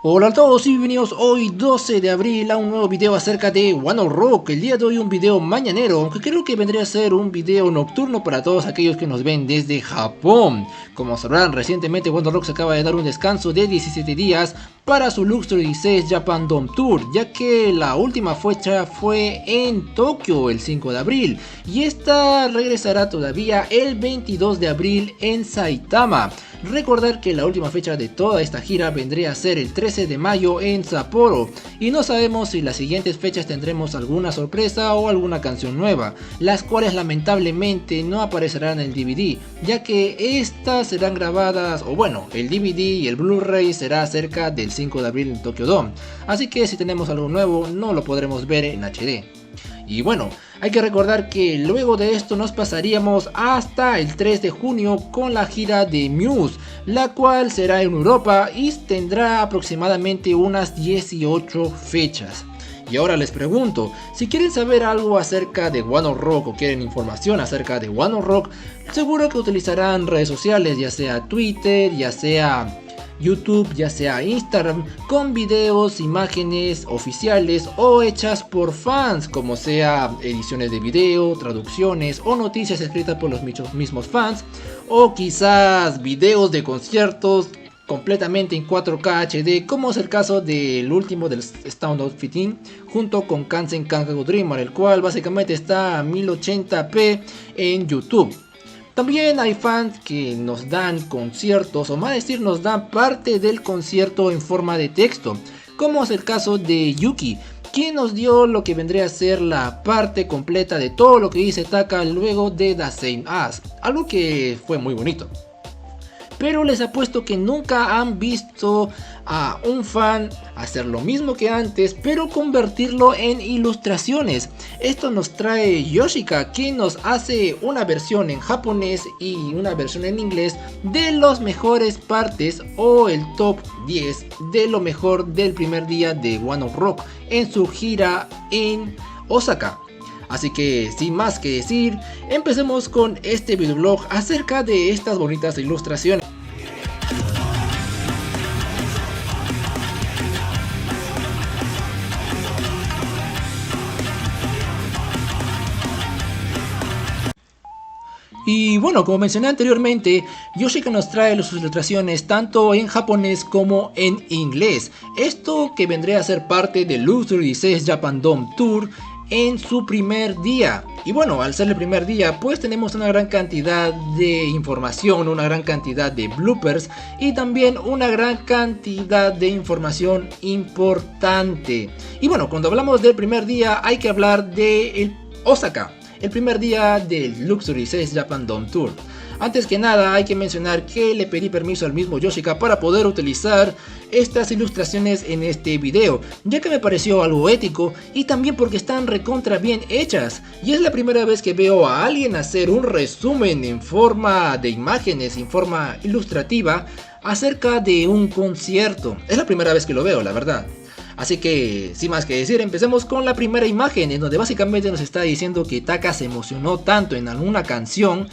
Hola a todos y bienvenidos hoy 12 de abril a un nuevo video acerca de One Ok Rock. El día de hoy un video mañanero, aunque creo que vendría a ser un video nocturno para todos aquellos que nos ven desde Japón. Como sabrán, recientemente One Ok Rock se acaba de dar un descanso de 17 días para su Luxury 16 Japan Dome Tour, ya que la última fecha fue en Tokio el 5 de abril y esta regresará todavía el 22 de abril en Saitama. Recordar que la última fecha de toda esta gira vendría a ser el 13 de mayo en Sapporo y no sabemos si las siguientes fechas tendremos alguna sorpresa o alguna canción nueva, las cuales lamentablemente no aparecerán en el DVD, ya que estas serán grabadas, o bueno, el DVD y el Blu-ray será cerca del 5 de abril en Tokyo Dome, así que si tenemos algo nuevo no lo podremos ver en HD. Y bueno, hay que recordar que luego de esto nos pasaríamos hasta el 3 de junio con la gira de Muse, la cual será en Europa y tendrá aproximadamente unas 18 fechas. Y ahora les pregunto, si quieren saber algo acerca de One Ok Rock o quieren información acerca de One Ok Rock, seguro que utilizarán redes sociales, ya sea Twitter, ya sea YouTube, ya sea Instagram, con videos, imágenes oficiales o hechas por fans, como sea ediciones de video, traducciones o noticias escritas por los mismos fans, o quizás videos de conciertos completamente en 4K HD, como es el caso del último del Stand Out 15 junto con Kansen Kankaku Dreamer, el cual básicamente está a 1080p en YouTube. También hay fans que nos dan conciertos, o más decir, nos dan parte del concierto en forma de texto, como es el caso de Yuki, quien nos dio lo que vendría a ser la parte completa de todo lo que dice Taka luego de The Same As, algo que fue muy bonito. Pero les apuesto que nunca han visto a un fan hacer lo mismo que antes, pero convertirlo en ilustraciones. Esto nos trae Yoshika, quien nos hace una versión en japonés y una versión en inglés de las mejores partes o el top 10 de lo mejor del primer día de One Ok Rock en su gira en Osaka. Así que sin más que decir, empecemos con este videoblog acerca de estas bonitas ilustraciones. Y bueno, como mencioné anteriormente, Yoshika nos trae sus ilustraciones tanto en japonés como en inglés. Esto que vendría a ser parte del Luxury 16 Japan Dome Tour en su primer día. Y bueno, al ser el primer día, pues tenemos una gran cantidad de información, una gran cantidad de bloopers y también una gran cantidad de información importante. Y bueno, cuando hablamos del primer día, hay que hablar de Osaka, el primer día del Luxury 6 Japan Dome Tour. Antes que nada hay que mencionar que le pedí permiso al mismo Yoshika para poder utilizar estas ilustraciones en este video, ya que me pareció algo ético y también porque están recontra bien hechas. Y es la primera vez que veo a alguien hacer un resumen en forma de imágenes, en forma ilustrativa, acerca de un concierto. Es la primera vez que lo veo, la verdad. Así que, sin más que decir, empecemos con la primera imagen, en donde básicamente nos está diciendo que Taka se emocionó tanto en alguna canción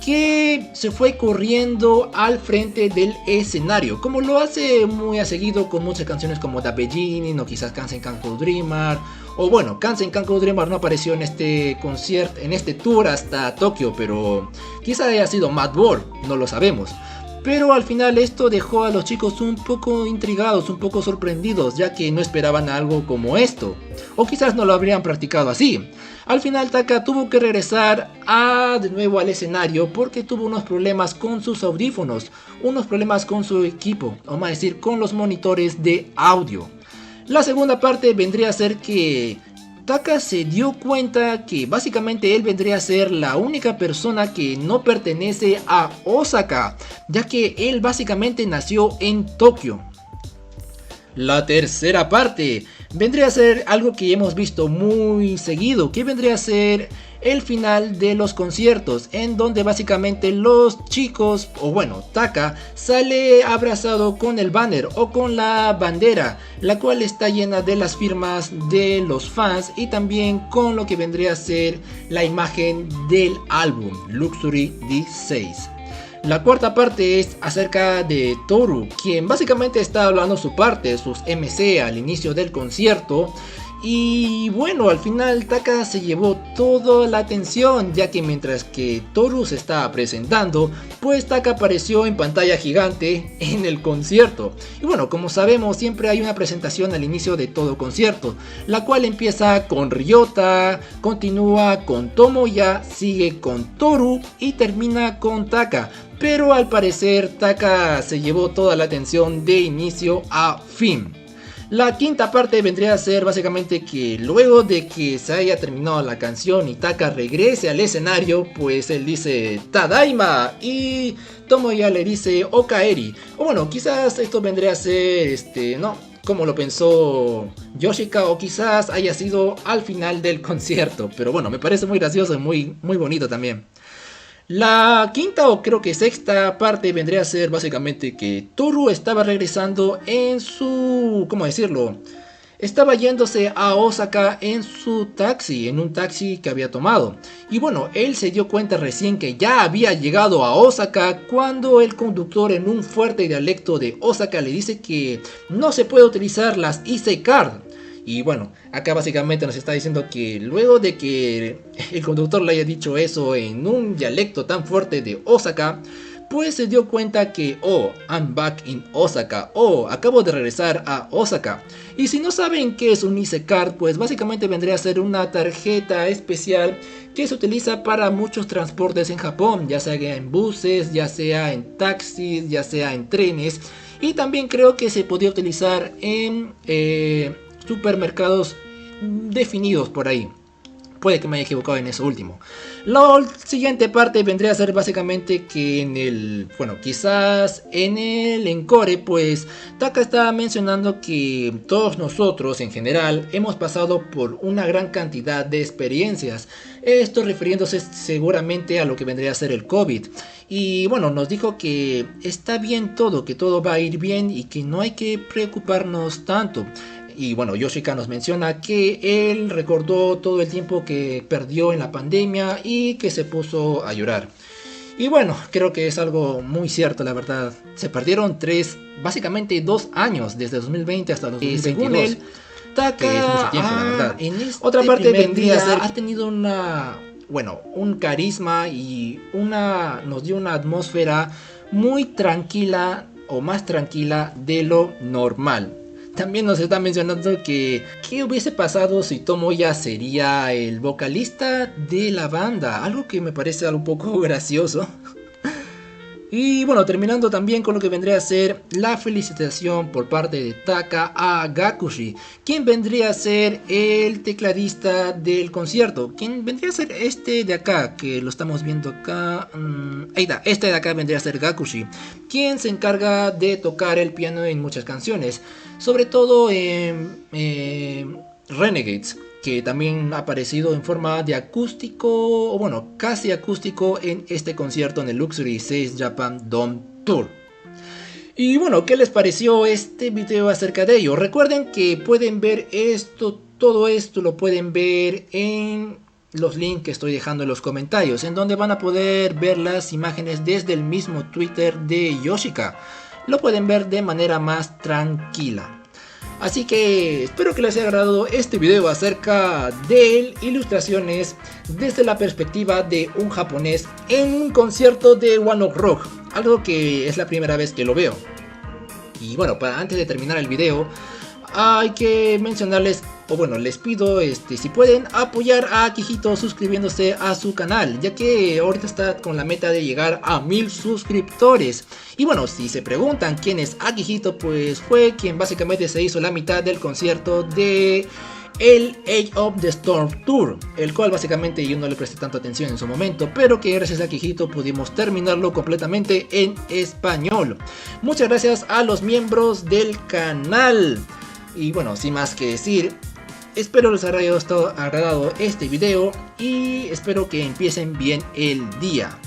que se fue corriendo al frente del escenario, como lo hace muy a seguido con muchas canciones como The Beginning o quizás Kansen Kankaku Dreamer. O bueno, Kansen Kankaku Dreamer no apareció en este concierto, en este tour hasta Tokio, pero quizás haya sido Mad World, no lo sabemos. Pero al final esto dejó a los chicos un poco intrigados, un poco sorprendidos, ya que no esperaban algo como esto. O quizás no lo habrían practicado así. Al final Taka tuvo que regresar de nuevo al escenario porque tuvo unos problemas con sus audífonos, unos problemas con su equipo, o más decir, con los monitores de audio. La segunda parte vendría a ser que Taka se dio cuenta que básicamente él vendría a ser la única persona que no pertenece a Osaka, ya que él básicamente nació en Tokio. La tercera parte vendría a ser algo que hemos visto muy seguido, que vendría a ser el final de los conciertos, en donde básicamente los chicos, o bueno, Taka sale abrazado con el banner o con la bandera, la cual está llena de las firmas de los fans y también con lo que vendría a ser la imagen del álbum Luxury 16. La cuarta parte es acerca de Toru, quien básicamente está hablando su parte, sus MC al inicio del concierto. Y bueno, al final Taka se llevó toda la atención, ya que mientras que Toru se estaba presentando, pues Taka apareció en pantalla gigante en el concierto. Y bueno, como sabemos, siempre hay una presentación al inicio de todo concierto, la cual empieza con Ryota, continúa con Tomoya, sigue con Toru y termina con Taka. Pero al parecer Taka se llevó toda la atención de inicio a fin. La quinta parte vendría a ser básicamente que luego de que se haya terminado la canción y Taka regrese al escenario, pues él dice Tadaima y Tomoya le dice Okaeri. O bueno, quizás esto vendría a ser, no, como lo pensó Yoshika, o quizás haya sido al final del concierto. Pero bueno, me parece muy gracioso y muy bonito también. La quinta o creo que sexta parte vendría a ser básicamente que Toru estaba regresando en su... ¿cómo decirlo? Estaba yéndose a Osaka en su taxi, en un taxi que había tomado. Y bueno, él se dio cuenta recién que ya había llegado a Osaka cuando el conductor en un fuerte dialecto de Osaka le dice que no se puede utilizar las Issei Card. Y bueno, acá básicamente nos está diciendo que luego de que el conductor le haya dicho eso en un dialecto tan fuerte de Osaka, pues se dio cuenta que, oh, I'm back in Osaka, oh, acabo de regresar a Osaka. Y si no saben qué es un Issei Card, pues básicamente vendría a ser una tarjeta especial que se utiliza para muchos transportes en Japón, ya sea en buses, ya sea en taxis, ya sea en trenes. Y también creo que se podía utilizar en... supermercados definidos por ahí. Puede que me haya equivocado en eso último. La siguiente parte vendría a ser básicamente que en el... bueno, quizás en el encore, pues Taka estaba mencionando que todos nosotros en general hemos pasado por una gran cantidad de experiencias. Esto refiriéndose seguramente a lo que vendría a ser el COVID. Y bueno, nos dijo que está bien todo, que todo va a ir bien y que no hay que preocuparnos tanto. Y bueno, Yoshika nos menciona que él recordó todo el tiempo que perdió en la pandemia y que se puso a llorar. Y bueno, creo que es algo muy cierto, la verdad. Se perdieron básicamente 2 años, desde 2020 hasta 2022. Y según él, Taka, que es mucho tiempo, la verdad. Otra parte vendría a ser, ha tenido un carisma y nos dio una atmósfera muy tranquila o más tranquila de lo normal. También nos está mencionando que qué hubiese pasado si Tomoya sería el vocalista de la banda, algo que me parece un poco gracioso. Y bueno, terminando también con lo que vendría a ser la felicitación por parte de Taka a Gakushi, quien vendría a ser el tecladista del concierto, quien vendría a ser este de acá, que lo estamos viendo acá, ahí está, este de acá vendría a ser Gakushi, quien se encarga de tocar el piano en muchas canciones, sobre todo en Renegades, que también ha aparecido en forma de acústico, o bueno, casi acústico en este concierto en el Luxury 6 Japan Dome Tour. Y bueno, ¿qué les pareció este video acerca de ello? Recuerden que pueden ver todo esto lo pueden ver en los links que estoy dejando en los comentarios, en donde van a poder ver las imágenes desde el mismo Twitter de Yoshika. Lo pueden ver de manera más tranquila. Así que espero que les haya agradado este video acerca de ilustraciones desde la perspectiva de un japonés en un concierto de One Ok Rock, algo que es la primera vez que lo veo. Y bueno, antes de terminar el video, hay que mencionarles, o bueno, les pido si pueden apoyar a Akihito suscribiéndose a su canal, ya que ahorita está con la meta de llegar a 1000 suscriptores. Y bueno, si se preguntan quién es Akihito, pues fue quien básicamente se hizo la mitad del concierto de el Age of the Storm Tour, el cual básicamente yo no le presté tanta atención en su momento, pero que gracias a Akihito pudimos terminarlo completamente en español. Muchas gracias a los miembros del canal. Y bueno, sin más que decir, espero les haya agradado este video y espero que empiecen bien el día.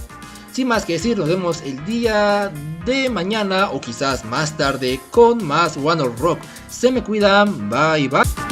Sin más que decir, nos vemos el día de mañana o quizás más tarde con más One Ok Rock. Se me cuidan, bye bye.